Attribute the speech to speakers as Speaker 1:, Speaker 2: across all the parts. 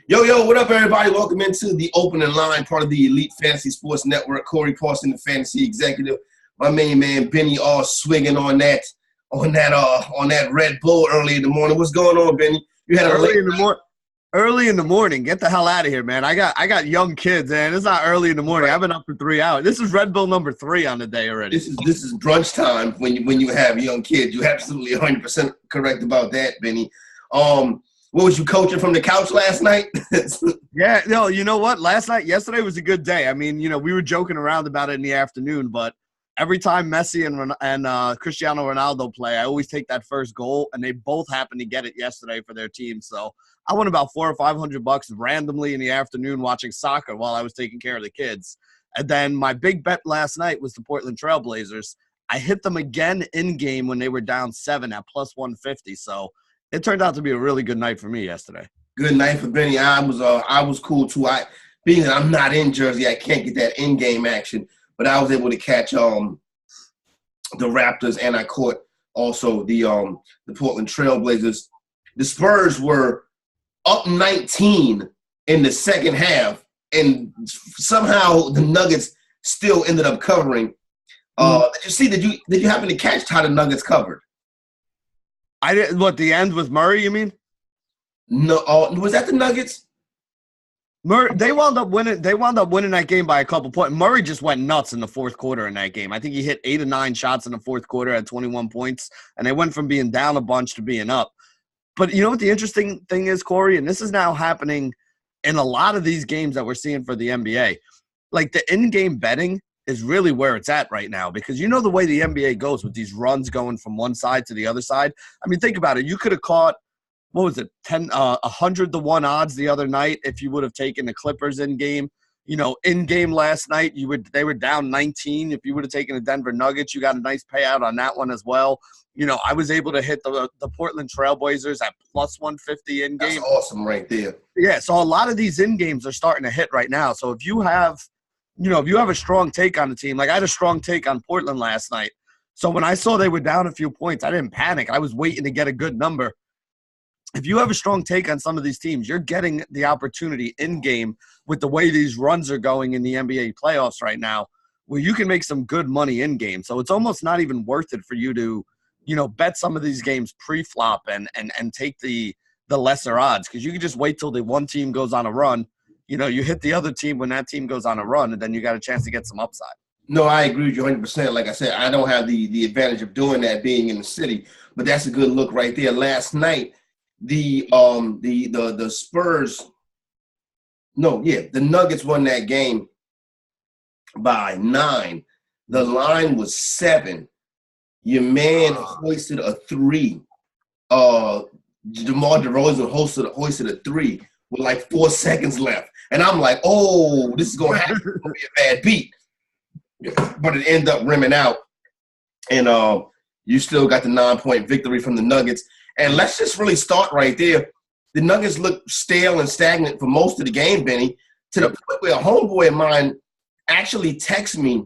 Speaker 1: Yo, what up, everybody? Welcome into the opening line, part of the Elite Fantasy Sports Network. Corey Parson, the fantasy executive. My main man, Benny, all swinging on that Red Bull early in the morning. What's going on, Benny? You had a
Speaker 2: early in the morning. Get the hell out of here, man. I got young kids, man. It's not early in the morning. I've been up for 3 hours. This is Red Bull number 3 on the day already.
Speaker 1: This is brunch time when you have young kids. You're absolutely 100% correct about that, Benny. What was you coaching from the couch last night?
Speaker 2: Yeah, no, you know what? Yesterday was a good day. I mean, we were joking around about it in the afternoon, but every time Messi and Cristiano Ronaldo play, I always take that first goal, and they both happened to get it yesterday for their team. So I won about $400 or $500 randomly in the afternoon watching soccer while I was taking care of the kids. And then my big bet last night was the Portland Trail Blazers. I hit them again in game when they were down 7 at plus 150. So it turned out to be a really good night for me yesterday.
Speaker 1: Good night for Benny. I was cool too. Being that I'm not in Jersey, I can't get that in-game action, but I was able to catch the Raptors, and I caught also the Portland Trail Blazers. The Spurs were up 19 in the second half, and somehow the Nuggets still ended up covering. Did you happen to catch how the Nuggets covered?
Speaker 2: I didn't. What, the end with Murray, you mean?
Speaker 1: No, was that the Nuggets?
Speaker 2: They wound up winning that game by a couple points. Murray just went nuts in the fourth quarter in that game. I think he hit 8 or 9 shots in the fourth quarter at 21 points, and they went from being down a bunch to being up. But you know what the interesting thing is, Corey, and this is now happening in a lot of these games that we're seeing for the NBA. Like, the in-game betting is really where it's at right now, because you know the way the NBA goes with these runs going from one side to the other side. I mean, think about it. You could have caught, 100 to 1 odds the other night if you would have taken the Clippers in game. In game last night, they were down 19. If you would have taken the Denver Nuggets, you got a nice payout on that one as well. I was able to hit the Portland Trail Blazers at plus 150 in game.
Speaker 1: That's awesome right there.
Speaker 2: Yeah, so a lot of these in games are starting to hit right now. So if you have a strong take on the team, like I had a strong take on Portland last night. So when I saw they were down a few points, I didn't panic. I was waiting to get a good number. If you have a strong take on some of these teams, you're getting the opportunity in game with the way these runs are going in the NBA playoffs right now, where you can make some good money in game. So it's almost not even worth it for you to, bet some of these games pre-flop and take the lesser odds, because you can just wait till the one team goes on a run. You hit the other team when that team goes on a run, and then you got a chance to get some upside.
Speaker 1: No, I agree with you 100%. Like I said, I don't have the advantage of doing that being in the city, but that's a good look right there. Last night, the Spurs, the Nuggets won that game by 9. The line was 7. Your man hoisted a 3. DeMar DeRozan hoisted a 3 with like 4 seconds left. And I'm like, oh, this is going to happen. It's going to be a bad beat. But it ended up rimming out. And you still got the 9-point victory from the Nuggets. And let's just really start right there. The Nuggets looked stale and stagnant for most of the game, Benny, to the point where a homeboy of mine actually texted me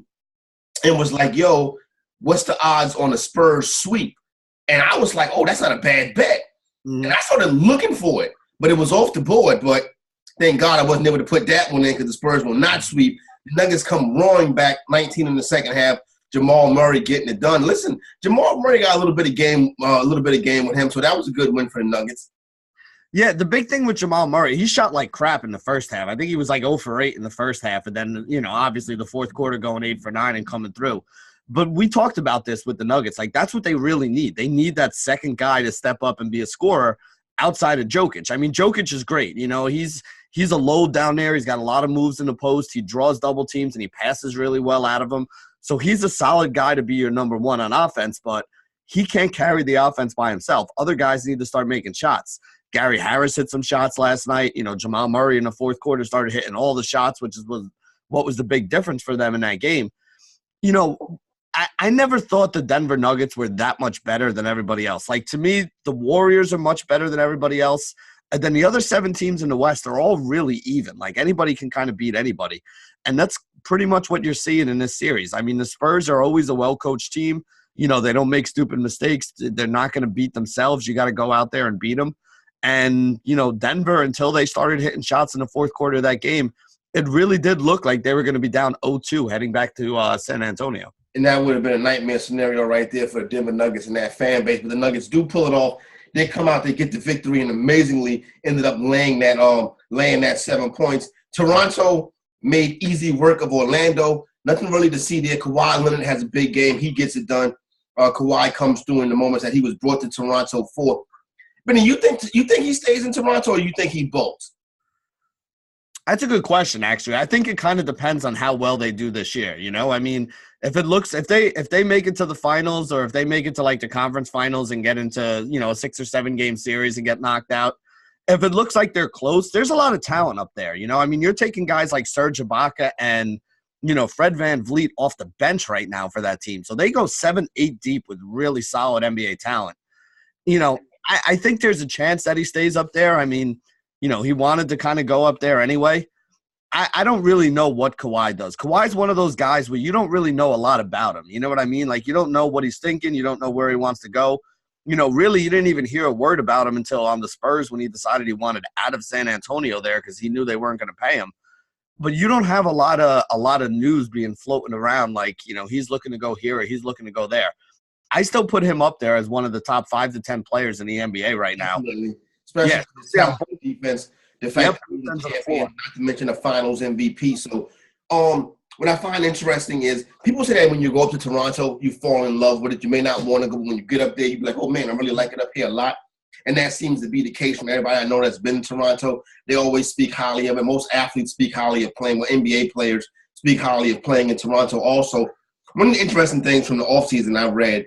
Speaker 1: and was like, yo, what's the odds on a Spurs sweep? And I was like, oh, that's not a bad bet. Mm-hmm. And I started looking for it, but it was off the board. But thank God I wasn't able to put that one in, because the Spurs will not sweep. The Nuggets come roaring back 19 in the second half. Jamal Murray getting it done. Listen, Jamal Murray got a little bit of game with him, so that was a good win for the Nuggets.
Speaker 2: Yeah, the big thing with Jamal Murray, he shot like crap in the first half. I think he was like 0 for 8 in the first half, and then, obviously the fourth quarter going 8 for 9 and coming through. But we talked about this with the Nuggets. Like, that's what they really need. They need that second guy to step up and be a scorer outside of Jokic. I mean, Jokic is great. He's a load down there. He's got a lot of moves in the post. He draws double teams, and he passes really well out of them. So he's a solid guy to be your number one on offense, but he can't carry the offense by himself. Other guys need to start making shots. Gary Harris hit some shots last night. Jamal Murray in the fourth quarter started hitting all the shots, which was what was the big difference for them in that game. I never thought the Denver Nuggets were that much better than everybody else. Like, to me, the Warriors are much better than everybody else. And then the other 7 teams in the West are all really even. Like, anybody can kind of beat anybody. And that's pretty much what you're seeing in this series. I mean, the Spurs are always a well-coached team. They don't make stupid mistakes. They're not going to beat themselves. You got to go out there and beat them. And, Denver, until they started hitting shots in the fourth quarter of that game, it really did look like they were going to be down 0-2 heading back to San Antonio.
Speaker 1: And that would have been a nightmare scenario right there for the Denver Nuggets and that fan base. But the Nuggets do pull it off. They come out, they get the victory, and amazingly ended up laying that 7 points. Toronto made easy work of Orlando. Nothing really to see there. Kawhi Leonard has a big game. He gets it done. Kawhi comes through in the moments that he was brought to Toronto for. Benny, you think he stays in Toronto, or you think he bolts?
Speaker 2: That's a good question, actually. I think it kind of depends on how well they do this year. I mean, if they make it to the finals, or if they make it to like the conference finals and get into, a 6 or 7 game series and get knocked out, if it looks like they're close, there's a lot of talent up there. I mean, you're taking guys like Serge Ibaka and, Fred VanVleet off the bench right now for that team. So they go 7-8 deep with really solid NBA talent. I think there's a chance that he stays up there. I mean, he wanted to kind of go up there anyway. I don't really know what Kawhi does. Kawhi's one of those guys where you don't really know a lot about him. You know what I mean? Like, you don't know what he's thinking. You don't know where he wants to go. Really, you didn't even hear a word about him until on the Spurs when he decided he wanted out of San Antonio there because he knew they weren't going to pay him. But you don't have a lot of news being floating around like, he's looking to go here or he's looking to go there. I still put him up there as one of the top 5 to 10 players in the NBA right now.
Speaker 1: Definitely. Especially the defense, the fact champion, not to mention the finals MVP. So what I find interesting is people say that when you go up to Toronto, you fall in love with it. You may not want to go. When you get up there, you be like, oh, man, I really like it up here a lot. And that seems to be the case from everybody I know that's been to Toronto. They always speak highly of it. Most athletes speak highly of playing. Well, NBA players speak highly of playing in Toronto also. One of the interesting things from the offseason I read,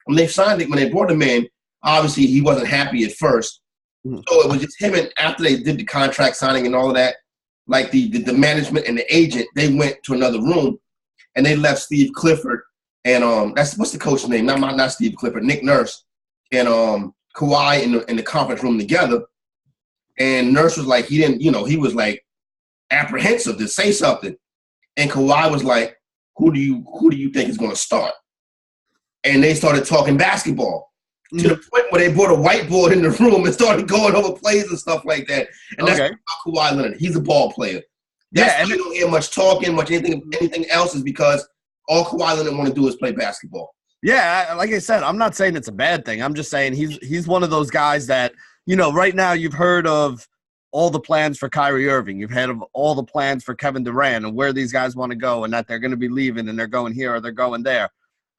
Speaker 1: when they brought him in, obviously he wasn't happy at first. So it was just him, and after they did the contract signing and all of that, like the management and the agent, they went to another room and they left Steve Clifford and what's the coach's name? Not Steve Clifford, Nick Nurse and Kawhi in the conference room together. And Nurse was like, he was like apprehensive to say something. And Kawhi was like, who do you think is going to start? And they started talking basketball to the point where they brought a whiteboard in the room and started going over plays and stuff like that. And that's about Kawhi Leonard. He's a ball player. That's why you don't hear much talking, anything else is because all Kawhi Leonard want to do is play basketball.
Speaker 2: Yeah, like I said, I'm not saying it's a bad thing. I'm just saying he's one of those guys that, right now you've heard of all the plans for Kyrie Irving. You've heard of all the plans for Kevin Durant and where these guys want to go and that they're going to be leaving and they're going here or they're going there.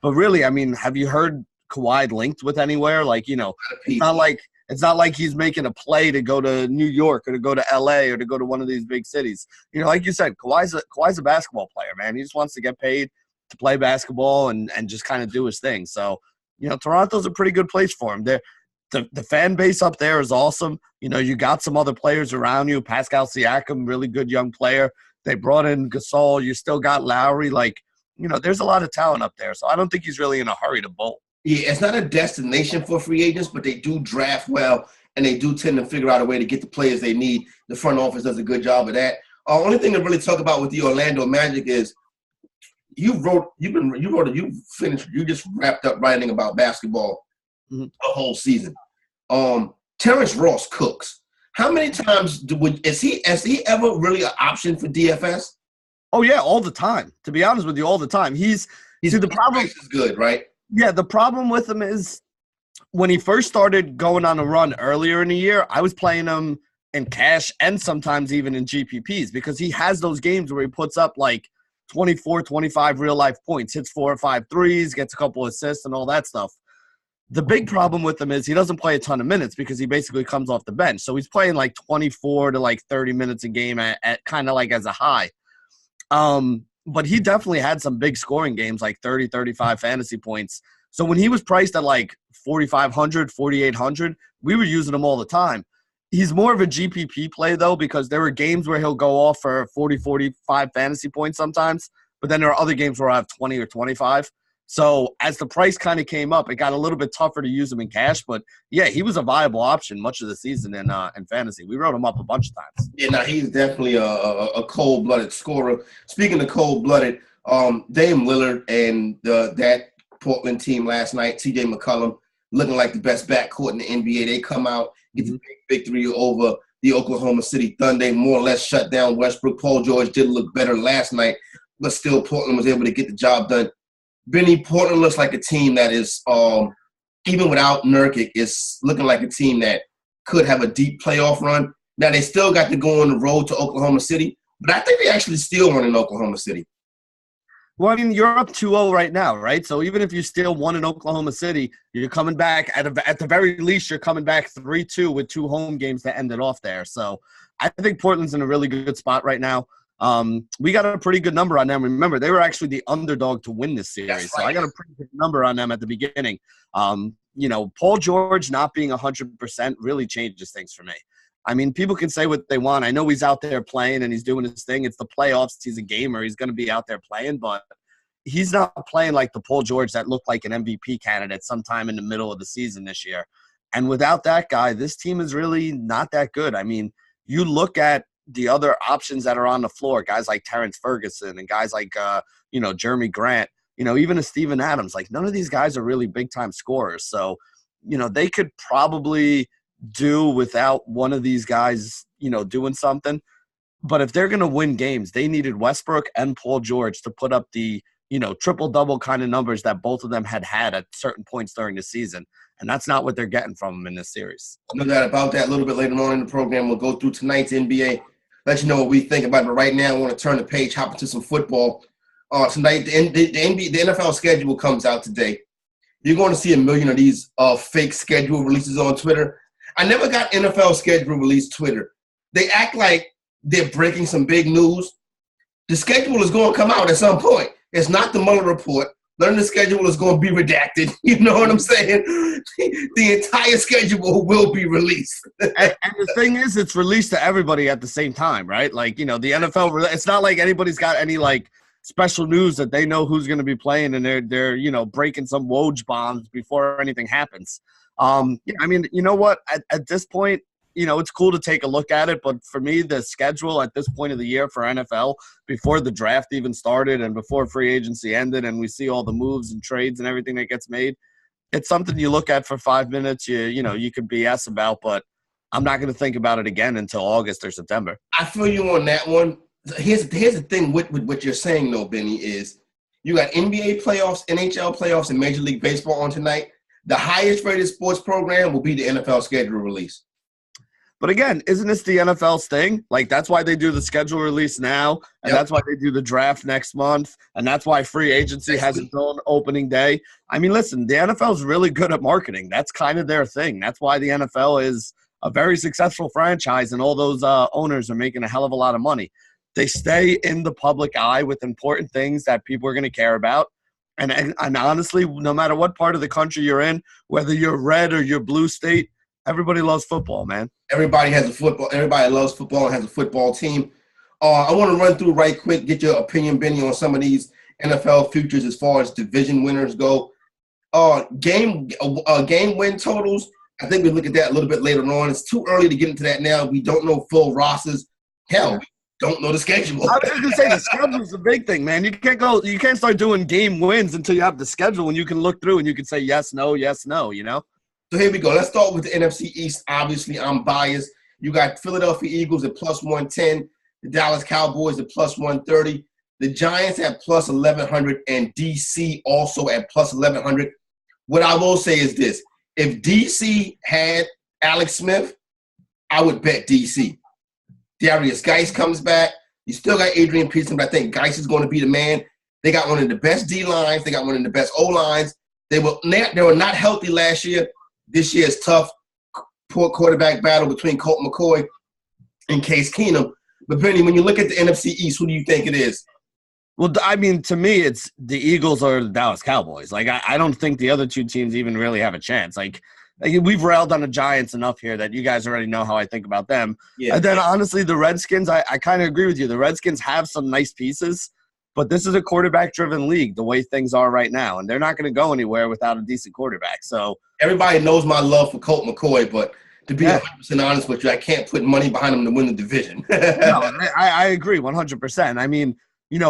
Speaker 2: But really, I mean, have you heard Kawhi linked with anywhere? Like, it's not like he's making a play to go to New York or to go to LA or to go to one of these big cities. Like you said, Kawhi's a basketball player, man. He just wants to get paid to play basketball and just kind of do his thing. So, Toronto's a pretty good place for him. The fan base up there is awesome. You got some other players around you. Pascal Siakam, really good young player. They brought in Gasol. You still got Lowry. There's a lot of talent up there. So I don't think he's really in a hurry to bolt.
Speaker 1: Yeah, it's not a destination for free agents, but they do draft well, and they do tend to figure out a way to get the players they need. The front office does a good job of that. Only thing to really talk about with the Orlando Magic is you just wrapped up writing about basketball the whole season. Terrence Ross cooks. How many times has he ever really an option for DFS?
Speaker 2: Oh yeah, all the time. To be honest with you, all the time. The problem
Speaker 1: is good, right?
Speaker 2: Yeah, the problem with him is when he first started going on a run earlier in the year, I was playing him in cash and sometimes even in GPPs because he has those games where he puts up like 24, 25 real-life points, hits 4 or 5 threes, gets a couple assists and all that stuff. The big problem with him is he doesn't play a ton of minutes because he basically comes off the bench. So he's playing like 24 to like 30 minutes a game at kind of like as a high. But he definitely had some big scoring games, like 30, 35 fantasy points. So when he was priced at like 4,500, 4,800, we were using him all the time. He's more of a GPP play, though, because there were games where he'll go off for 40, 45 fantasy points sometimes. But then there are other games where I have 20 or 25. So as the price kind of came up, it got a little bit tougher to use him in cash. But, yeah, he was a viable option much of the season in fantasy. We wrote him up a bunch of times.
Speaker 1: Yeah, now he's definitely a cold-blooded scorer. Speaking of cold-blooded, Dame Lillard and that Portland team last night, TJ McCollum, looking like the best backcourt in the NBA. They come out gets a big victory over the Oklahoma City Thunder. More or less shut down Westbrook. Paul George did look better last night, but still Portland was able to get the job done. Benny, Portland looks like a team that is, even without Nurkic, is looking like a team that could have a deep playoff run. Now, they still got to go on the road to Oklahoma City, but I think they actually still won in Oklahoma City.
Speaker 2: Well, I mean, you're up 2-0 right now, right? So even if you still won in Oklahoma City, you're coming back at the very least, you're coming back 3-2 with 2 home games to end it off there. So I think Portland's in a really good spot right now. We got a pretty good number on them. Remember, they were actually the underdog to win this series. Right. So I got a pretty good number on them at the beginning. Paul George not being 100% really changes things for me. I mean, people can say what they want. I know he's out there playing and he's doing his thing. It's the playoffs. He's a gamer. He's going to be out there playing, but he's not playing like the Paul George that looked like an MVP candidate sometime in the middle of the season this year. And without that guy, this team is really not that good. I mean, you look at the other options that are on the floor, guys like Terrence Ferguson and guys like, Jeremy Grant, even a Steven Adams. Like, none of these guys are really big-time scorers. So, they could probably do without one of these guys, doing something. But if they're going to win games, they needed Westbrook and Paul George to put up the, triple-double kind of numbers that both of them had at certain points during the season. And that's not what they're getting from them in this series.
Speaker 1: No doubt about that. A little bit later on in the program, we'll go through tonight's NBA, let you know what we think about it. But right now, I want to turn the page, hop into some football. Tonight, the NFL schedule comes out today. You're going to see a million of these fake schedule releases on Twitter. I never got NFL schedule release Twitter. They act like they're breaking some big news. The schedule is going to come out at some point. It's not the Mueller report. None of the schedule is going to be redacted. You know what I'm saying? The entire schedule will be released.
Speaker 2: and the thing is, it's released to everybody at the same time, right? Like, the NFL, it's not like anybody's got any, special news that they know who's going to be playing and they're breaking some Woj bombs before anything happens. I mean, you know what? At this point, it's cool to take a look at it, but for me, the schedule at this point of the year for NFL, before the draft even started and before free agency ended and we see all the moves and trades and everything that gets made, it's something you look at for 5 minutes, you could BS about, but I'm not going to think about it again until August or September.
Speaker 1: I feel you on that one. Here's the thing with what you're saying, though, Benny, is you got NBA playoffs, NHL playoffs, and Major League Baseball on tonight. The highest rated sports program will be the NFL schedule release.
Speaker 2: But again, isn't this the NFL's thing? Like, that's why they do the schedule release now, and that's why they do the draft next month, and that's why free agency has its own opening day. I mean, listen, the NFL is really good at marketing. That's kind of their thing. That's why the NFL is a very successful franchise, and all those owners are making a hell of a lot of money. They stay in the public eye with important things that people are going to care about. And honestly, no matter what part of the country you're in, whether you're red or you're blue state, everybody loves football, man.
Speaker 1: Everybody loves football and has a football team. I want to run through right quick, get your opinion, Benny, on some of these NFL futures as far as division winners go. Game win totals, I think we'll look at that a little bit later on. It's too early to get into that now. We don't know full rosters. Hell, we don't know the schedule.
Speaker 2: I was going to say the schedule is the big thing, man. You can't start doing game wins until you have the schedule and you can look through and you can say yes, no,
Speaker 1: So here we go. Let's start with the NFC East. Obviously, I'm biased. You got Philadelphia Eagles at plus 110, the Dallas Cowboys at plus 130, the Giants at plus 1,100, and DC also at plus 1,100. What I will say is this. If DC had Alex Smith, I would bet DC. Darius Geis comes back. You still got Adrian Peterson, but I think Geis is going to be the man. They got one of the best D-lines. They got one of the best O-lines. They were not healthy last year. This year is tough. Poor quarterback battle between Colt McCoy and Case Keenum. But, Benny, when you look at the NFC East, who do you think it is?
Speaker 2: Well, I mean, to me, it's the Eagles or the Dallas Cowboys. Like, I don't think the other two teams even really have a chance. Like we've railed on the Giants enough here that you guys already know how I think about them. Yeah. And then, honestly, the Redskins, I kind of agree with you. The Redskins have some nice pieces, but this is a quarterback-driven league the way things are right now, and they're not going to go anywhere without a decent quarterback. So
Speaker 1: everybody knows my love for Colt McCoy, but to be 100% honest with you, I can't put money behind him to win the division.
Speaker 2: No, I agree 100%. I mean,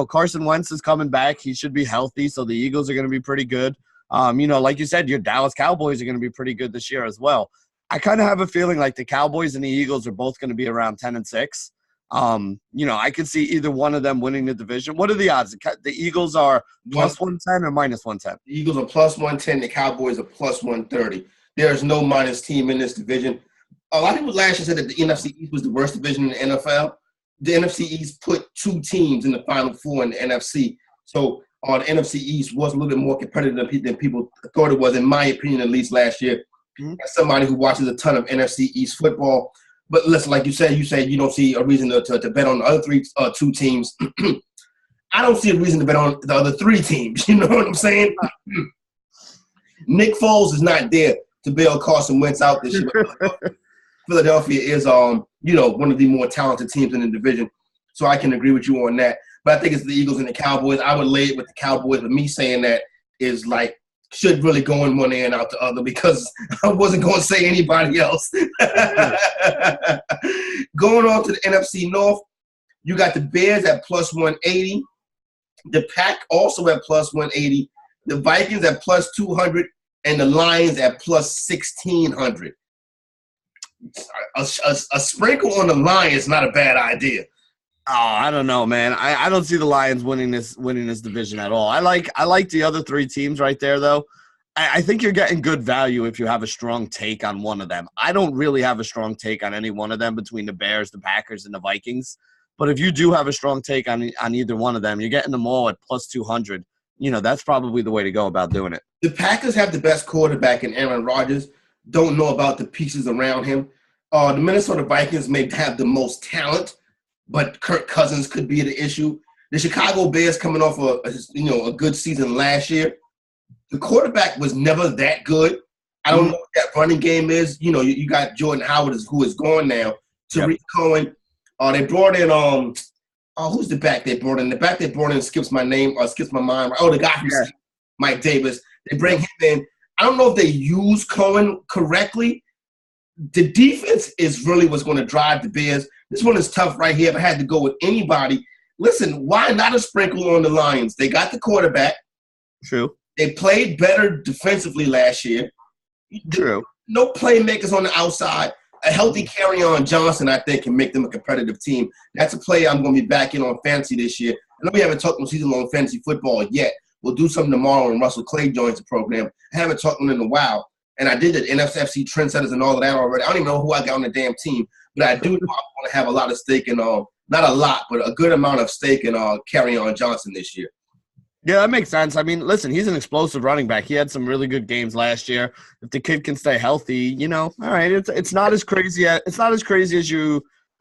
Speaker 2: Carson Wentz is coming back. He should be healthy, so the Eagles are going to be pretty good. Like you said, your Dallas Cowboys are going to be pretty good this year as well. I kind of have a feeling like the Cowboys and the Eagles are both going to be around 10-6. I could see either one of them winning the division. What are the odds? The Eagles are plus 110 or minus 110?
Speaker 1: The Eagles are plus 110. The Cowboys are plus 130. There's no minus team in this division. A lot of people last year said that the NFC East was the worst division in the NFL. The NFC East put 2 teams in the Final Four in the NFC. So the NFC East was a little bit more competitive than people thought it was, in my opinion, at least last year. As somebody who watches a ton of NFC East football. But listen, like you said you don't see a reason to bet on the other 2 teams. I don't see a reason to bet on the other 3 teams. You know what I'm saying? Nick Foles is not there to bail Carson Wentz out this year. Philadelphia is, one of the more talented teams in the division. So I can agree with you on that. But I think it's the Eagles and the Cowboys. I would lay it with the Cowboys. But me saying that is like, should really go in one ear and out the other, because I wasn't going to say anybody else. Going on to the NFC North, you got the Bears at plus 180. The Pack also at plus 180. The Vikings at plus 200. And the Lions at plus 1,600. A sprinkle on the Lions is not a bad idea.
Speaker 2: Oh, I don't know, man. I don't see the Lions winning this division at all. I like the other 3 teams right there, though. I think you're getting good value if you have a strong take on one of them. I don't really have a strong take on any one of them between the Bears, the Packers, and the Vikings. But if you do have a strong take on either one of them, you're getting them all at plus 200. That's probably the way to go about doing it.
Speaker 1: The Packers have the best quarterback in Aaron Rodgers. Don't know about the pieces around him. The Minnesota Vikings may have the most talent, but Kirk Cousins could be the issue. The Chicago Bears coming off a good season last year. The quarterback was never that good. I don't know what that running game is. You got Jordan Howard who is gone now. Tariq Cohen. They brought in who's the back they brought in? The back they brought in skips my mind. Oh, the guy from Mike Davis. They bring him in. I don't know if they use Cohen correctly. The defense is really what's going to drive the Bears. This one is tough right here. If I had to go with anybody, listen, why not a sprinkle on the Lions? They got the quarterback.
Speaker 2: True.
Speaker 1: They played better defensively last year.
Speaker 2: True.
Speaker 1: No playmakers on the outside. A healthy Kerryon Johnson, I think, can make them a competitive team. That's a player I'm going to be back in on fantasy this year. I know we haven't talked no season-long fantasy football yet. We'll do something tomorrow when Russell Clay joins the program. I haven't talked to him in a while. And I did the NFC trendsetters and all of that already. I don't even know who I got on the damn team. But I do know I'm going to have a lot of stake in, not a lot, but a good amount of stake in Kerryon Johnson this year.
Speaker 2: Yeah, that makes sense. I mean, listen, he's an explosive running back. He had some really good games last year. If the kid can stay healthy, all right, it's not as crazy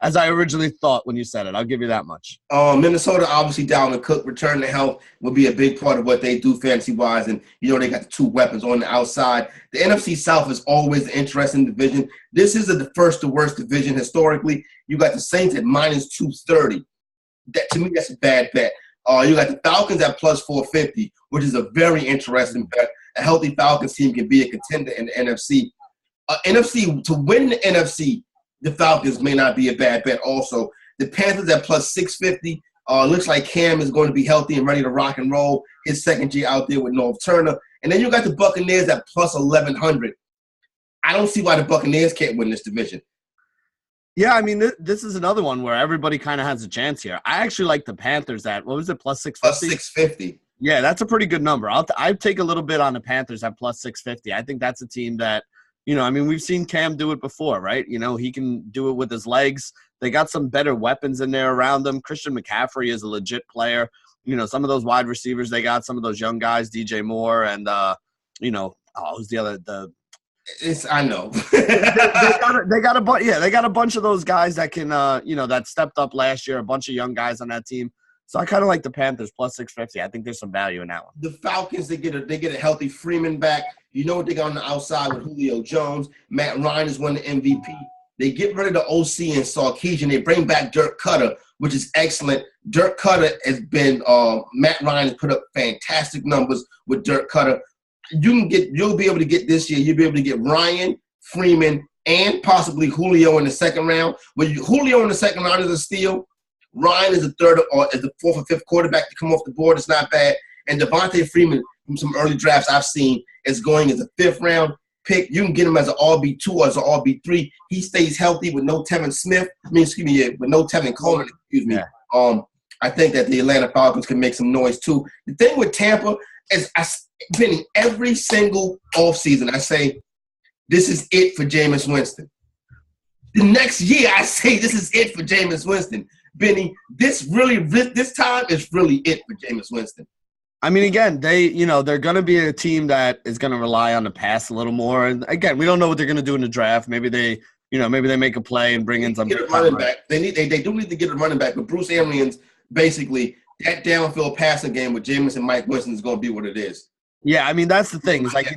Speaker 2: as I originally thought when you said it. I'll give you that much.
Speaker 1: Minnesota, obviously, Dalvin Cook return to health will be a big part of what they do fantasy-wise, and they got the 2 weapons on the outside. The NFC South is always an interesting division. This is the first to worst division historically. You got the Saints at minus 230. That to me, that's a bad bet. You got the Falcons at plus 450, which is a very interesting bet. A healthy Falcons team can be a contender in the NFC. NFC to win the NFC, the Falcons may not be a bad bet also. The Panthers at plus 650. Looks like Cam is going to be healthy and ready to rock and roll his second year out there with North Turner. And then you got the Buccaneers at plus 1,100. I don't see why the Buccaneers can't win this division.
Speaker 2: Yeah, I mean, this is another one where everybody kind of has a chance here. I actually like the Panthers at, what was it, plus 650?
Speaker 1: Plus 650.
Speaker 2: Yeah, that's a pretty good number. I'd take a little bit on the Panthers at plus 650. I think that's a team that, we've seen Cam do it before, right? He can do it with his legs. They got some better weapons in there around them. Christian McCaffrey is a legit player. Some of those wide receivers they got, some of those young guys, DJ Moore and, who's the other –
Speaker 1: I know.
Speaker 2: they got a bunch of those guys that can that stepped up last year, a bunch of young guys on that team. So I kind of like the Panthers plus 650. I think there's some value in that one.
Speaker 1: The Falcons, they get a healthy Freeman back. You know what they got on the outside with Julio Jones. Matt Ryan is won the MVP. They get rid of the OC and Sarkisian. They bring back Dirk Cutter, which is excellent. Dirk Cutter has been Matt Ryan has put up fantastic numbers with Dirk Cutter. You'll be able to get this year. You'll be able to get Ryan, Freeman, and possibly Julio in the second round. Julio in the second round is a steal. Ryan is the third or is the 4th or 5th quarterback to come off the board. It's not bad. And Devontae Freeman from some early drafts I've seen is going as a 5th round. pick. You can get him as an RB2 or as an RB3. He stays healthy with no Tevin Smith. With no Tevin Coleman.
Speaker 2: Yeah.
Speaker 1: I think that the Atlanta Falcons can make some noise too. The thing with Tampa is, Benny, every single offseason I say, this is it for Jameis Winston. The next year I say, this is it for Jameis Winston. Benny, this time is really it for Jameis Winston.
Speaker 2: I mean, again, they're going to be a team that is going to rely on the pass a little more. And again, we don't know what they're going to do in the draft. Maybe they make a play and bring in some
Speaker 1: running back. They do need to get a running back, but Bruce Arians, basically, that downfield passing game with Jameis and Mike Winston is going to be what it is.
Speaker 2: Yeah, I mean, that's the thing. It's like,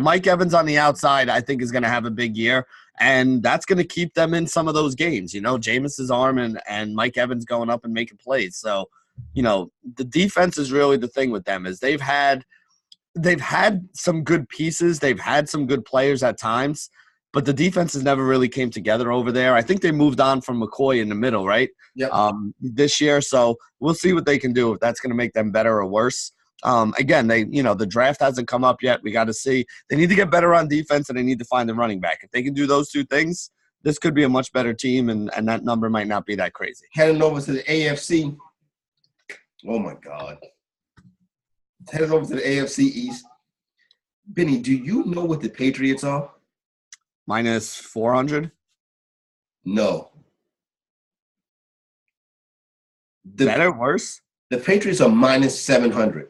Speaker 2: Mike Evans on the outside, I think, is going to have a big year, and that's going to keep them in some of those games. Jameis's arm and Mike Evans going up and making plays. So, the defense is really the thing with them is they've had some good pieces. They've had some good players at times, but the defenses never really came together over there. I think they moved on from McCoy in the middle, right?
Speaker 1: Yep.
Speaker 2: This year. So we'll see what they can do, if that's going to make them better or worse. Again, the draft hasn't come up yet. We got to see. They need to get better on defense, and they need to find the running back. If they can do those two things, this could be a much better team, and that number might not be that crazy.
Speaker 1: Heading over to the AFC. Oh, my God. Headed over to the AFC East. Benny, do you know what the Patriots are?
Speaker 2: Minus 400?
Speaker 1: No.
Speaker 2: Better, worse?
Speaker 1: The Patriots are minus 700.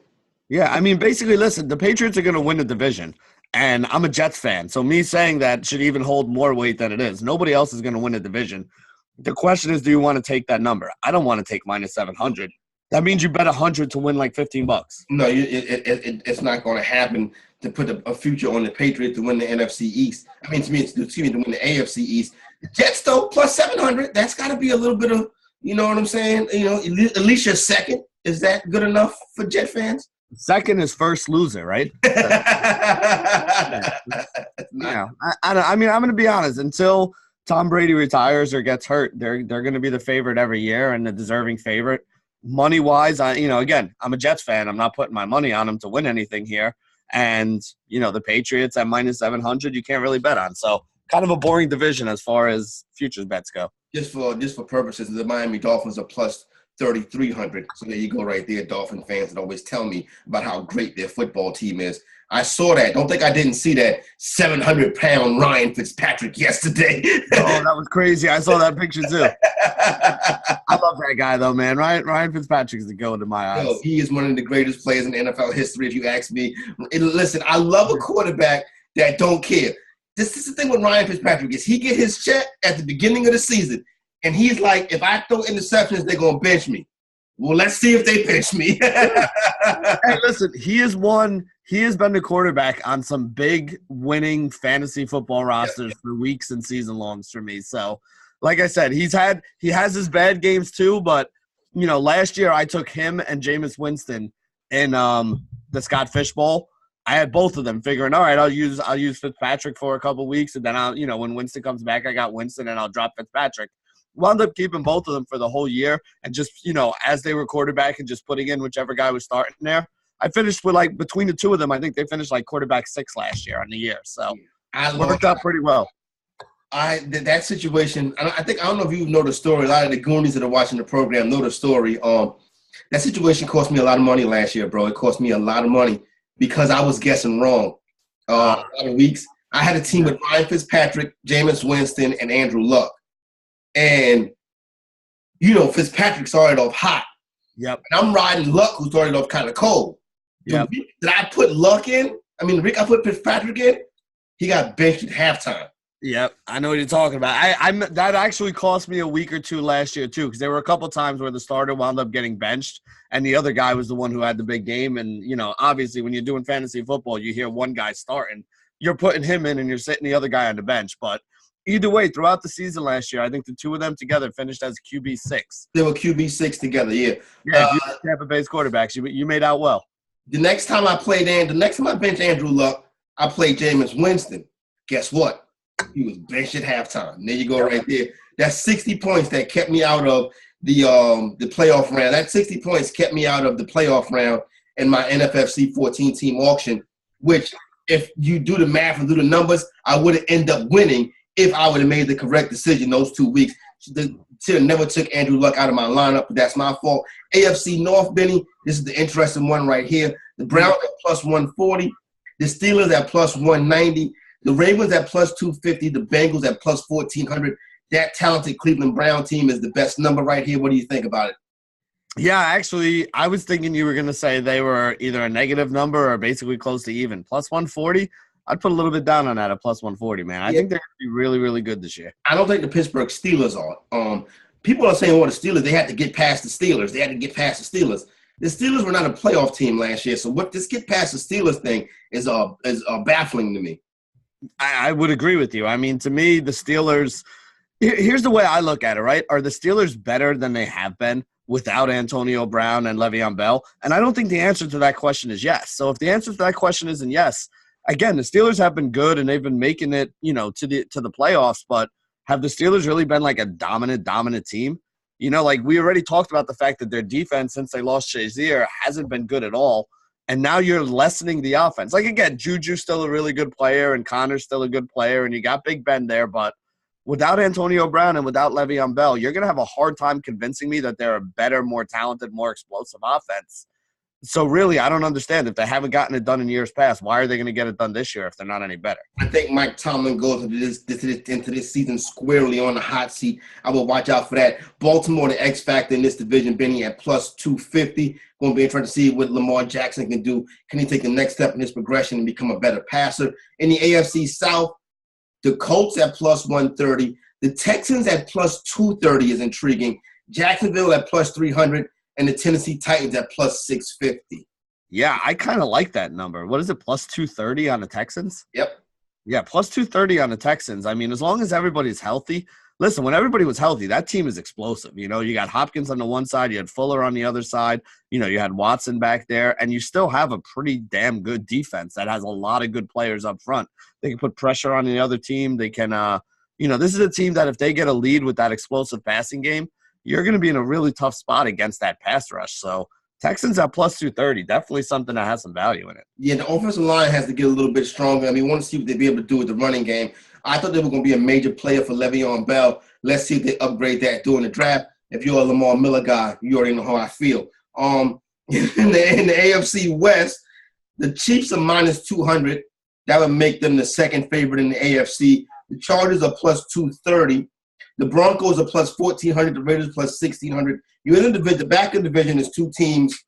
Speaker 2: Yeah, I mean, basically, listen, the Patriots are going to win the division, and I'm a Jets fan, so me saying that should even hold more weight than it is. Nobody else is going to win the division. The question is, do you want to take that number? I don't want to take minus 700. That means you bet 100 to win like $15.
Speaker 1: No, it's not going to happen to put a future on the Patriots to win the NFC East. I mean, to win the AFC East. The Jets, though, plus 700, that's got to be a little bit of, you know what I'm saying? At least you're second. Is that good enough for Jet fans?
Speaker 2: Second is first loser, right? I mean, I'm going to be honest. Until Tom Brady retires or gets hurt, they're going to be the favorite every year and the deserving favorite. Money-wise, again, I'm a Jets fan. I'm not putting my money on them to win anything here. And, the Patriots at minus 700, you can't really bet on. So kind of a boring division as far as futures bets go.
Speaker 1: Just for purposes, the Miami Dolphins are plus 3,300. So there you go right there, Dolphin fans that always tell me about how great their football team is. I saw that. Don't think I didn't see that 700-pound Ryan Fitzpatrick yesterday.
Speaker 2: Oh, that was crazy. I saw that picture too. I love that guy though, man. Ryan Fitzpatrick is the goat in my eyes.
Speaker 1: Yo, he is one of the greatest players in NFL history, if you ask me. And listen, I love a quarterback that don't care. This is the thing with Ryan Fitzpatrick is he get his check at the beginning of the season, and he's like, if I throw interceptions, they're going to bench me. Well, let's see if they bench me.
Speaker 2: Hey, listen, he has been the quarterback on some big winning fantasy football rosters for weeks and season longs for me. So, like I said, he has his bad games too, but, last year I took him and Jameis Winston in the Scott Fish Bowl. I had both of them figuring, all right, I'll use Fitzpatrick for a couple weeks, and then when Winston comes back, I got Winston and I'll drop Fitzpatrick. Wound up keeping both of them for the whole year, and just, as they were quarterback and just putting in whichever guy was starting there. I finished with between the two of them, I think they finished quarterback 6 last year on the year. So it worked out pretty well.
Speaker 1: That situation, I don't know if you know the story. A lot of the Goonies that are watching the program know the story. That situation cost me a lot of money last year, bro. It cost me a lot of money because I was guessing wrong. A lot of weeks. I had a team with Ryan Fitzpatrick, Jameis Winston, and Andrew Luck. And, Fitzpatrick started off hot.
Speaker 2: Yep.
Speaker 1: And I'm riding Luck, who started off kind of cold.
Speaker 2: Yep.
Speaker 1: The week that I put Luck in, the week I put Fitzpatrick in, he got benched at halftime.
Speaker 2: Yep, I know what you're talking about. That actually cost me a week or two last year too, because there were a couple times where the starter wound up getting benched, and the other guy was the one who had the big game. And obviously, when you're doing fantasy football, you hear one guy starting, you're putting him in, and you're sitting the other guy on the bench. But either way, throughout the season last year, I think the two of them together finished as QB6.
Speaker 1: They were QB6 together, yeah.
Speaker 2: Yeah, if you Tampa Bay's quarterbacks, you made out well.
Speaker 1: The next time I benched Andrew Luck, I played Jameis Winston. Guess what? He was benched at halftime. There you go, right there. That's 60 points that kept me out of the playoff round. That 60 points kept me out of the playoff round in my NFFC 14-team auction, which if you do the math and do the numbers, I would have ended up winning if I would have made the correct decision those 2 weeks. Never took Andrew Luck out of my lineup, but that's my fault. AFC North, Benny, this is the interesting one right here. The Browns at plus 140, the Steelers at plus 190, the Ravens at plus 250, the Bengals at plus 1,400. That talented Cleveland Brown team is the best number right here. What do you think about it?
Speaker 2: Yeah, actually, I was thinking you were going to say they were either a negative number or basically close to even. Plus 140, I'd put a little bit down on that at plus 140, man. I think they're going to be really, really good this year.
Speaker 1: I don't think the Pittsburgh Steelers are. People are saying, well, the Steelers, they had to get past the Steelers. They had to get past the Steelers. The Steelers were not a playoff team last year, so what this get past the Steelers thing is baffling to me.
Speaker 2: I would agree with you. I mean, to me, the Steelers – here's the way I look at it, right? Are the Steelers better than they have been without Antonio Brown and Le'Veon Bell? And I don't think the answer to that question is yes. So if the answer to that question isn't yes, again, the Steelers have been good and they've been making it, to the playoffs, but have the Steelers really been like a dominant team? Like we already talked about the fact that their defense, since they lost Shazier, hasn't been good at all. And now you're lessening the offense. Like, again, Juju's still a really good player and Connor's still a good player and you got Big Ben there, but without Antonio Brown and without Le'Veon Bell, you're going to have a hard time convincing me that they're a better, more talented, more explosive offense. So, really, I don't understand. If they haven't gotten it done in years past, why are they going to get it done this year if they're not any better?
Speaker 1: I think Mike Tomlin goes into this season squarely on the hot seat. I will watch out for that. Baltimore, the X factor in this division, Benny, at plus 250. Going to be interested to see what Lamar Jackson can do. Can he take the next step in his progression and become a better passer? In the AFC South, the Colts at plus 130. The Texans at plus 230 is intriguing. Jacksonville at plus 300. And the Tennessee Titans at plus 650.
Speaker 2: Yeah, I kind of like that number. What is it, plus 230 on the Texans?
Speaker 1: Yep.
Speaker 2: Yeah, plus 230 on the Texans. I mean, as long as everybody's healthy. Listen, when everybody was healthy, that team is explosive. You got Hopkins on the one side, you had Fuller on the other side, you had Watson back there, and you still have a pretty damn good defense that has a lot of good players up front. They can put pressure on the other team. They can, this is a team that if they get a lead with that explosive passing game, you're going to be in a really tough spot against that pass rush. So Texans at plus 230, definitely something that has some value in it.
Speaker 1: Yeah, the offensive line has to get a little bit stronger. I mean, we want to see what they'll be able to do with the running game. I thought they were going to be a major player for Le'Veon Bell. Let's see if they upgrade that during the draft. If you're a Lamar Miller guy, you already know how I feel. In the AFC West, the Chiefs are minus 200. That would make them the second favorite in the AFC. The Chargers are plus 230. The Broncos are plus 1,400. The Raiders plus 1,600. You're in the back of the division is two teams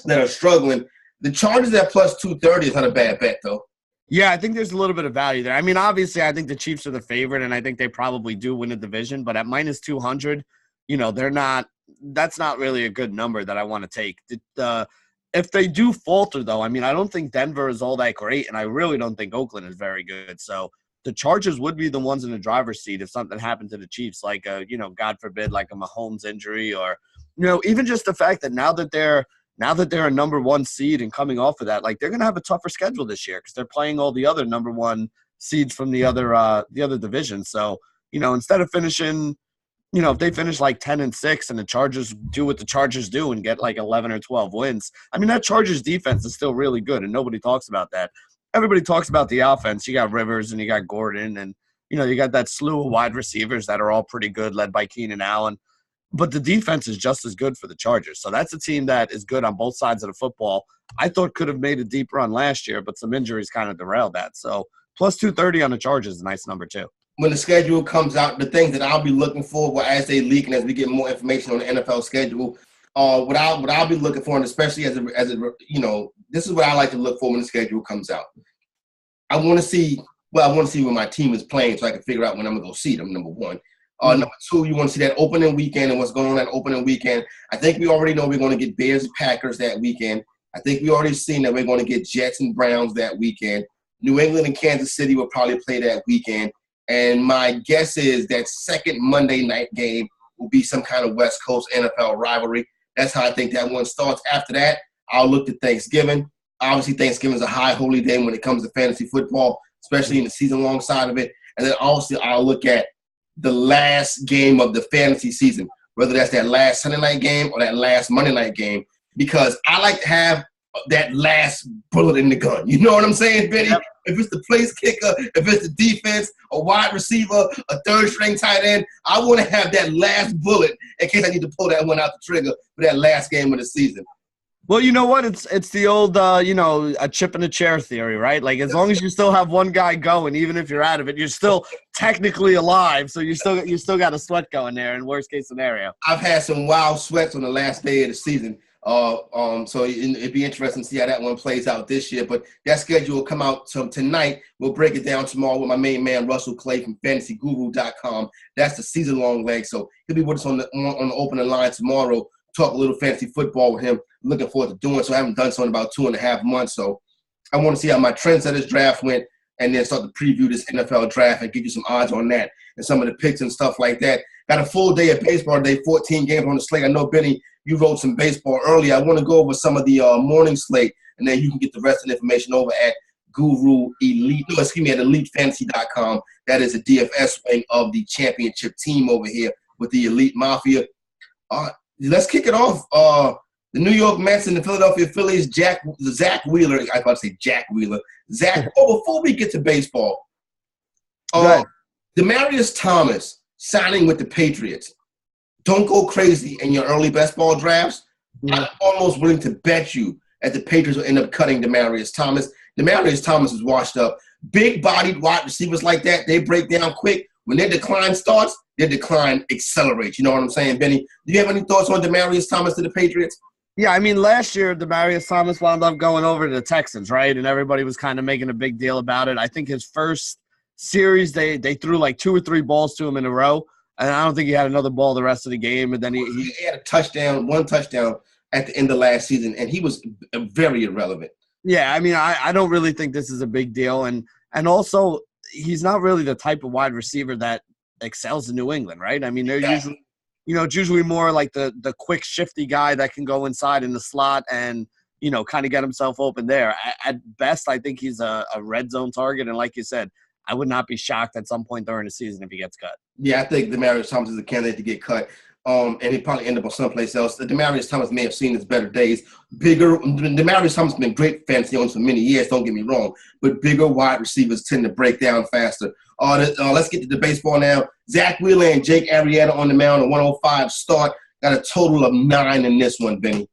Speaker 1: that are struggling. The Chargers at plus 230 is not a bad bet, though.
Speaker 2: Yeah, I think there's a little bit of value there. I mean, obviously, I think the Chiefs are the favorite, and I think they probably do win the division. But at minus 200, they're not – that's not really a good number that I want to take. If they do falter, though, I mean, I don't think Denver is all that great, and I really don't think Oakland is very good. So the Chargers would be the ones in the driver's seat if something happened to the Chiefs, like, God forbid, like a Mahomes injury or, even just the fact that now that they're a number one seed and coming off of that, like they're going to have a tougher schedule this year because they're playing all the other number one seeds from the other divisions. So, instead of finishing, if they finish like 10-6 and the Chargers do what the Chargers do and get like 11 or 12 wins, I mean, that Chargers defense is still really good and nobody talks about that. Everybody talks about the offense. You got Rivers and you got Gordon and, you got that slew of wide receivers that are all pretty good led by Keenan Allen. But the defense is just as good for the Chargers. So that's a team that is good on both sides of the football. I thought could have made a deep run last year, but some injuries kind of derailed that. So plus 230 on the Chargers is a nice number too.
Speaker 1: When the schedule comes out, the things that I'll be looking for as they leak and as we get more information on the NFL schedule, what I'll be looking for, and especially as this is what I like to look for when the schedule comes out. I want to see when my team is playing so I can figure out when I'm going to go see them, number one. Number two, you want to see that opening weekend and what's going on that opening weekend. I think we already know we're going to get Bears and Packers that weekend. I think we already seen that we're going to get Jets and Browns that weekend. New England and Kansas City will probably play that weekend. And my guess is that second Monday night game will be some kind of West Coast NFL rivalry. That's how I think that one starts. After that, I'll look to Thanksgiving. Obviously, Thanksgiving is a high holy day when it comes to fantasy football, especially in the season-long side of it. And then also I'll look at the last game of the fantasy season, whether that's that last Sunday night game or that last Monday night game, because I like to have that last bullet in the gun. You know what I'm saying, Benny?
Speaker 2: Yep.
Speaker 1: If it's the place kicker, if it's the defense, a wide receiver, a third string tight end, I want to have that last bullet in case I need to pull that one out the trigger for that last game of the season.
Speaker 2: Well, you know what? It's the old, a chip in a chair theory, right? Like, as long as you still have one guy going, even if you're out of it, you're still technically alive. So you still got a sweat going there in worst case scenario.
Speaker 1: I've had some wild sweats on the last day of the season. So it'd be interesting to see how that one plays out this year. But that schedule will come out tonight. We'll break it down tomorrow with my main man, Russell Clay from FantasyGuru.com. That's the season-long leg. So he'll be with us on the opening line tomorrow. Talk a little fantasy football with him. Looking forward to doing so. I haven't done so in about 2.5 months. So I want to see how my trendsetters draft went and then start to preview this NFL draft and give you some odds on that and some of the picks and stuff like that. Got a full day of baseball today, 14 games on the slate. I know, Benny, you wrote some baseball earlier. I want to go over some of the morning slate, and then you can get the rest of the information over at at EliteFantasy.com. That is a DFS wing of the championship team over here with the Elite Mafia. Let's kick it off. The New York Mets and the Philadelphia Phillies, Zach Wheeler. I was about to say Jack Wheeler. Before we get to baseball, Demaryius Thomas signing with the Patriots. Don't go crazy in your early best ball drafts. I'm almost willing to bet you that the Patriots will end up cutting Demaryius Thomas. Demaryius Thomas is washed up. Big-bodied wide receivers like that, they break down quick. When their decline starts, their decline accelerates. You know what I'm saying, Benny? Do you have any thoughts on Demaryius Thomas to the Patriots?
Speaker 2: Yeah, I mean, last year, Demaryius Thomas wound up going over to the Texans, right? And everybody was kind of making a big deal about it. I think his first series, they threw like 2 or 3 balls to him in a row. And I don't think he had another ball the rest of the game. And then he
Speaker 1: had one touchdown at the end of last season, and he was very irrelevant.
Speaker 2: Yeah, I mean, I don't really think this is a big deal. And also, he's not really the type of wide receiver that excels in New England, right? I mean, they're usually, it's usually more like the quick, shifty guy that can go inside in the slot and, kind of get himself open there. At best, I think he's a red zone target. And like you said, I would not be shocked at some point during the season if he gets cut. Yeah,
Speaker 1: I think Demaryius Thomas is a candidate to get cut. And he'd probably end up on someplace else. Demaryius Thomas may have seen his better days. Demaryius Thomas has been great fantasy owners for many years, don't get me wrong. But bigger wide receivers tend to break down faster. Let's get to the baseball now. Zach Wheeler and Jake Arrieta on the mound, a 105 start. Got a total of 9 in this one, Benny.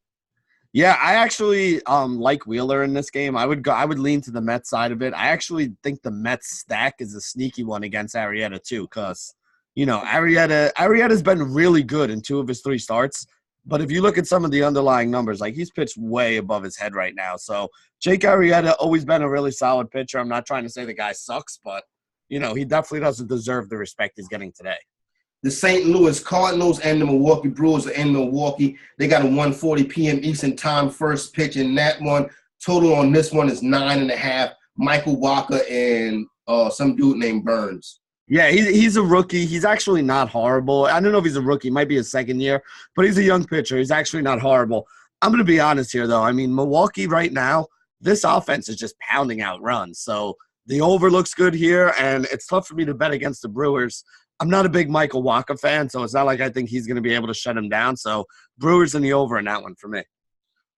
Speaker 2: Yeah, I actually like Wheeler in this game. I would lean to the Mets side of it. I actually think the Mets stack is a sneaky one against Arrieta too, because Arrieta's been really good in 2 of his 3 starts. But if you look at some of the underlying numbers, like he's pitched way above his head right now. So Jake Arrieta always been a really solid pitcher. I'm not trying to say the guy sucks, but he definitely doesn't deserve the respect he's getting today.
Speaker 1: The St. Louis Cardinals and the Milwaukee Brewers are in Milwaukee. They got a 1:40 p.m. Eastern time first pitch in that one. Total on this one is 9.5. Michael Walker and some dude named Burns.
Speaker 2: Yeah, he's a rookie. He's actually not horrible. I don't know if he's a rookie. It might be his second year, but he's a young pitcher. He's actually not horrible. I'm going to be honest here, though. I mean, Milwaukee right now, this offense is just pounding out runs. So the over looks good here, and it's tough for me to bet against the Brewers. I'm not a big Michael Walker fan, so it's not like I think he's going to be able to shut him down. So Brewers in the over in that one for me.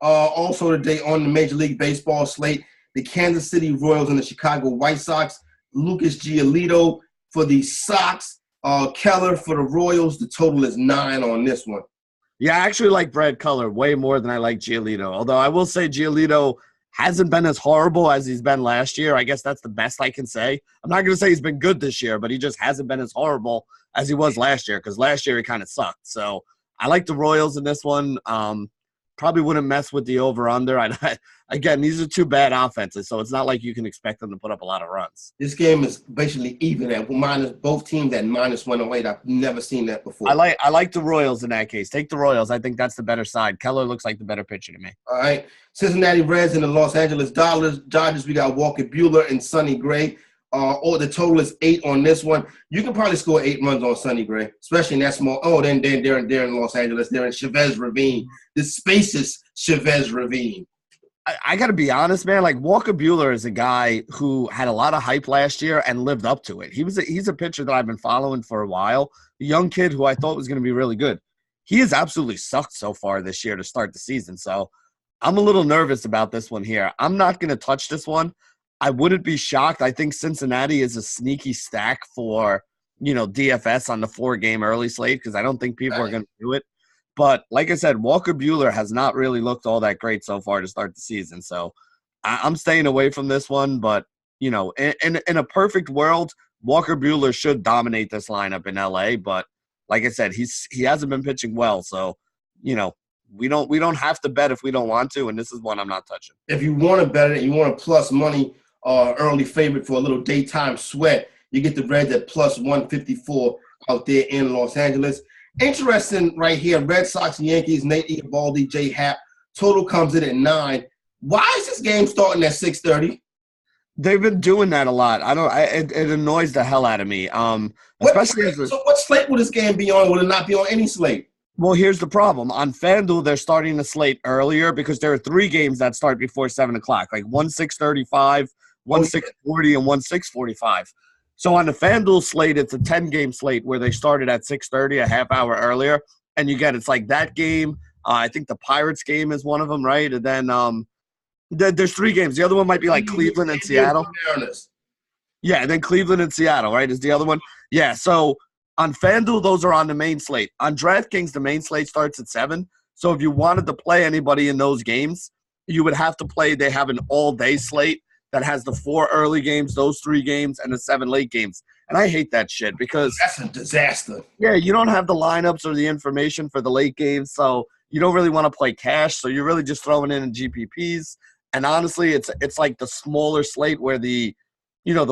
Speaker 1: Also today on the Major League Baseball slate, the Kansas City Royals and the Chicago White Sox. Lucas Giolito for the Sox, Keller for the Royals. The total is 9 on this one.
Speaker 2: Yeah, I actually like Brad Keller way more than I like Giolito. Although I will say Giolito hasn't been as horrible as he's been last year. I guess that's the best I can say. I'm not going to say he's been good this year, but he just hasn't been as horrible as he was last year because last year he kind of sucked. So I like the Royals in this one. Probably wouldn't mess with the over-under. Again, these are 2 bad offenses, so it's not like you can expect them to put up a lot of runs.
Speaker 1: This game is basically even at both teams at -108. I've never seen that before.
Speaker 2: I like the Royals in that case. Take the Royals. I think that's the better side. Keller looks like the better pitcher to me.
Speaker 1: All right. Cincinnati Reds and the Los Angeles Dodgers. We got Walker Buehler and Sonny Gray. The total is 8 on this one. You can probably score 8 runs on Sonny Gray, especially in that small. Then they're in Los Angeles. They're in Chavez Ravine. The spacious Chavez Ravine.
Speaker 2: I got to be honest, man. Like Walker Buehler is a guy who had a lot of hype last year and lived up to it. He's a pitcher that I've been following for a while. A young kid who I thought was going to be really good. He has absolutely sucked so far this year to start the season. So I'm a little nervous about this one here. I'm not going to touch this one. I wouldn't be shocked. I think Cincinnati is a sneaky stack for, DFS on the 4-game early slate because I don't think people are going to do it. But like I said, Walker Buehler has not really looked all that great so far to start the season. So I'm staying away from this one. But, in a perfect world, Walker Buehler should dominate this lineup in LA. But like I said, he hasn't been pitching well. So, we don't have to bet if we don't want to, and this is one I'm not touching.
Speaker 1: If you want to bet it, you want a plus money early favorite for a little daytime sweat, you get the Reds at plus 154 out there in Los Angeles. Interesting right here, Red Sox and Yankees, Nate Eovaldi, J. Happ. Total comes in at 9. Why is this game starting at 6:30?
Speaker 2: They've been doing that a lot. It annoys the hell out of me. Especially
Speaker 1: so what slate will this game be on? Will it not be on any slate?
Speaker 2: Well, here's the problem. On FanDuel, they're starting the slate earlier because there are 3 games that start before 7 o'clock, like 1 6:35, 1 6:40, and 1 6:45. So on the FanDuel slate, it's a 10-game slate where they started at 6:30, a half hour earlier, and it's like that game. I think the Pirates game is one of them, right? And then there's 3 games. The other one might be like Cleveland and Seattle. Yeah, and then Cleveland and Seattle, right, is the other one. Yeah, so on FanDuel, those are on the main slate. On DraftKings, the main slate starts at 7. So if you wanted to play anybody in those games, you would have to play. They have an all-day slate that has the 4 early games, those 3 games, and the 7 late games. And I hate that shit because
Speaker 1: that's a disaster.
Speaker 2: Yeah, you don't have the lineups or the information for the late games, so you don't really want to play cash. So you're really just throwing in GPPs. And honestly, it's like the smaller slate where the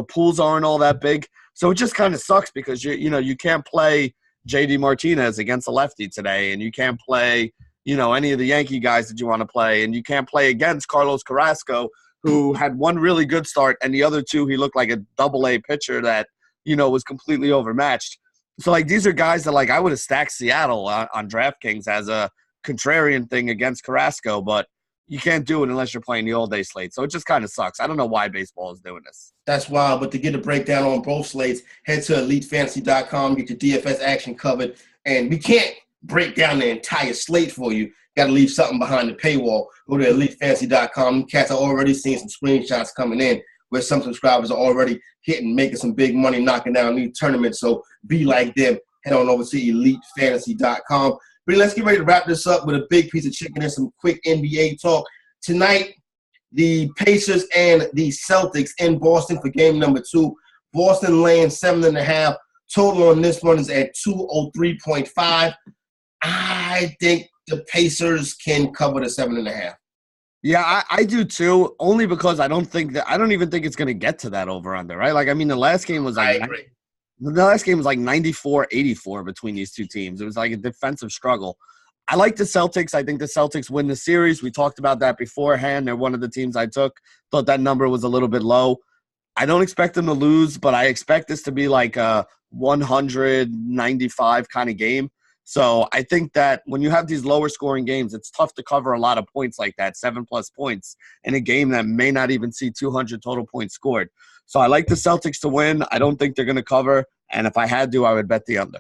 Speaker 2: pools aren't all that big. So it just kind of sucks because you can't play JD Martinez against a lefty today, and you can't play any of the Yankee guys that you want to play, and you can't play against Carlos Carrasco, who had one really good start, and the other 2 he looked like a double-A pitcher that was completely overmatched. So like these are guys that I would have stacked Seattle on DraftKings as a contrarian thing against Carrasco, but you can't do it unless you're playing the all-day slate. So it just kind of sucks. I don't know why baseball is doing this.
Speaker 1: That's wild. But to get a breakdown on both slates, head to EliteFantasy.com, get your DFS action covered. And we can't break down the entire slate for you. Got to leave something behind the paywall. Go to EliteFantasy.com. Cats are already seeing some screenshots coming in where some subscribers are already hitting, making some big money, knocking down new tournaments. So be like them. Head on over to EliteFantasy.com. But let's get ready to wrap this up with a big piece of chicken and some quick NBA talk. Tonight, the Pacers and the Celtics in Boston for game number 2. Boston laying 7.5. Total on this one is at 203.5. I think the Pacers can cover the 7.5.
Speaker 2: Yeah, I do too, only because I don't even think it's going to get to that over-under, right? Like, I mean, the last game was like 94-84 between these two teams. It was like a defensive struggle. I like the Celtics. I think the Celtics win the series. We talked about that beforehand. They're one of the teams I took. Thought that number was a little bit low. I don't expect them to lose, but I expect this to be like a 195 kind of game. So I think that when you have these lower scoring games, it's tough to cover a lot of points like that, 7+ points in a game that may not even see 200 total points scored. So I like the Celtics to win. I don't think they're going to cover. And if I had to, I would bet the under.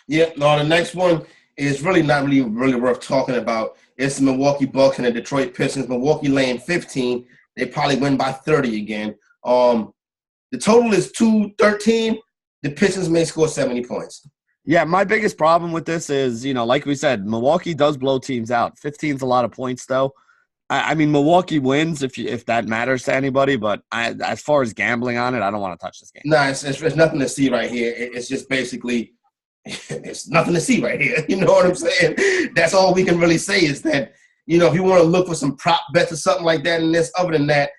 Speaker 1: Yeah, no, the next one is really not really worth talking about. It's the Milwaukee Bucks and the Detroit Pistons. Milwaukee laying 15. They probably win by 30 again. The total is 213. The Pistons may score 70 points.
Speaker 2: Yeah, my biggest problem with this is, like we said, Milwaukee does blow teams out. 15 is a lot of points, though. I mean, Milwaukee wins if that matters to anybody, but as far as gambling on it, I don't want to touch this game.
Speaker 1: No, it's nothing to see right here. It's just basically it's nothing to see right here. You know what I'm saying? That's all we can really say is that, if you want to look for some prop bets or something like that in this, other than that,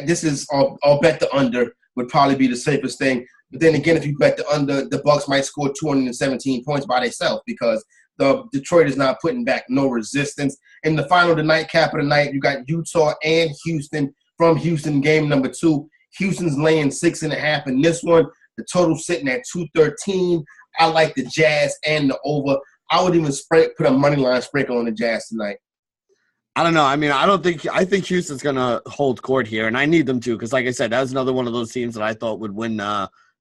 Speaker 1: this is I'll bet the under would probably be the safest thing. But then again, if you bet the under, the Bucks might score 217 points by themselves because the Detroit is not putting back no resistance. In the final, the nightcap of the night, you got Utah and Houston from Houston, game number 2. Houston's laying 6.5 in this one. The total sitting at 213. I like the Jazz and the over. I would even put a money line sprinkle on the Jazz tonight.
Speaker 2: I don't know. I mean, I think Houston's going to hold court here, and I need them to because, like I said, that was another one of those teams that I thought would win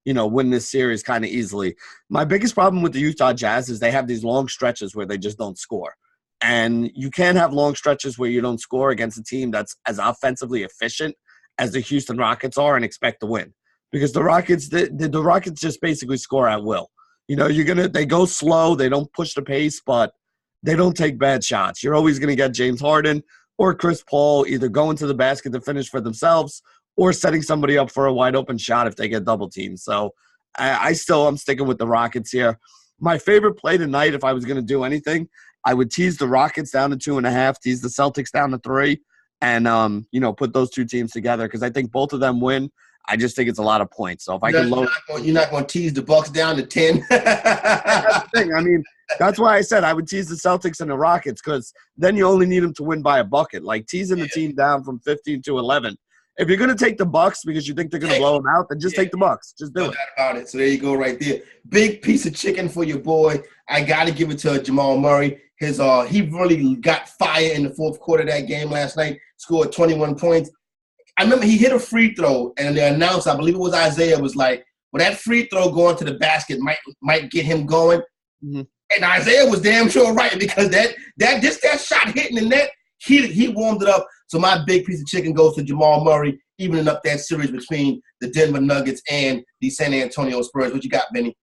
Speaker 2: win this series kind of easily. My biggest problem with the Utah Jazz is they have these long stretches where they just don't score. And you can't have long stretches where you don't score against a team that's as offensively efficient as the Houston Rockets are and expect to win. Because the Rockets just basically score at will. They go slow, they don't push the pace, but they don't take bad shots. You're always going to get James Harden or Chris Paul either going to the basket to finish for themselves or setting somebody up for a wide open shot if they get double teamed. So I'm sticking with the Rockets here. My favorite play tonight, if I was going to do anything, I would tease the Rockets down to 2.5, tease the Celtics down to 3, and put those two teams together because I think both of them win. I just think it's a lot of points. So if I can load,
Speaker 1: you're not going to tease the Bucks down to 10.
Speaker 2: That's the thing. I mean, that's why I said I would tease the Celtics and the Rockets because then you only need them to win by a bucket. Like teasing the team down from 15 to 11. If you're going to take the Bucks because you think they're going to blow them out, then just take the Bucks. Just do it.
Speaker 1: No doubt about it. So there you go, right there. Big piece of chicken for your boy. I got to give it to Jamal Murray. He really got fire in the fourth quarter of that game last night. Scored 21 points. I remember he hit a free throw, and the announcer, I believe it was Isaiah, was like, "Well, that free throw going to the basket might get him going." Mm-hmm. And Isaiah was damn sure right because that shot hitting the net, he warmed it up. So my big piece of chicken goes to Jamal Murray, evening up that series between the Denver Nuggets and the San Antonio Spurs. What you got, Benny?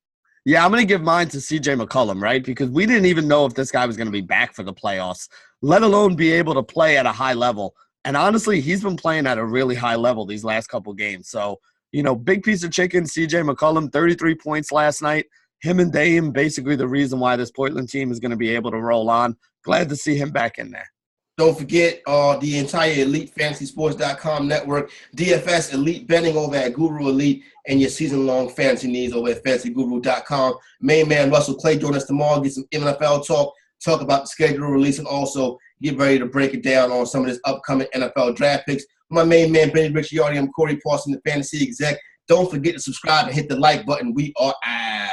Speaker 2: Yeah, I'm going to give mine to C.J. McCollum, right? Because we didn't even know if this guy was going to be back for the playoffs, let alone be able to play at a high level. And honestly, he's been playing at a really high level these last couple games. So, big piece of chicken, C.J. McCollum, 33 points last night. Him and Dame, basically the reason why this Portland team is going to be able to roll on. Glad to see him back in there.
Speaker 1: Don't forget the entire EliteFantasySports.com network, DFS Elite Betting over at Guru Elite, and your season-long fantasy needs over at FantasyGuru.com. Main man Russell Clay join us tomorrow, get some NFL talk about the schedule release, and also get ready to break it down on some of this upcoming NFL draft picks. My main man, Benny Ricciardi, I'm Corey Parson, the fantasy exec. Don't forget to subscribe and hit the like button. We are out.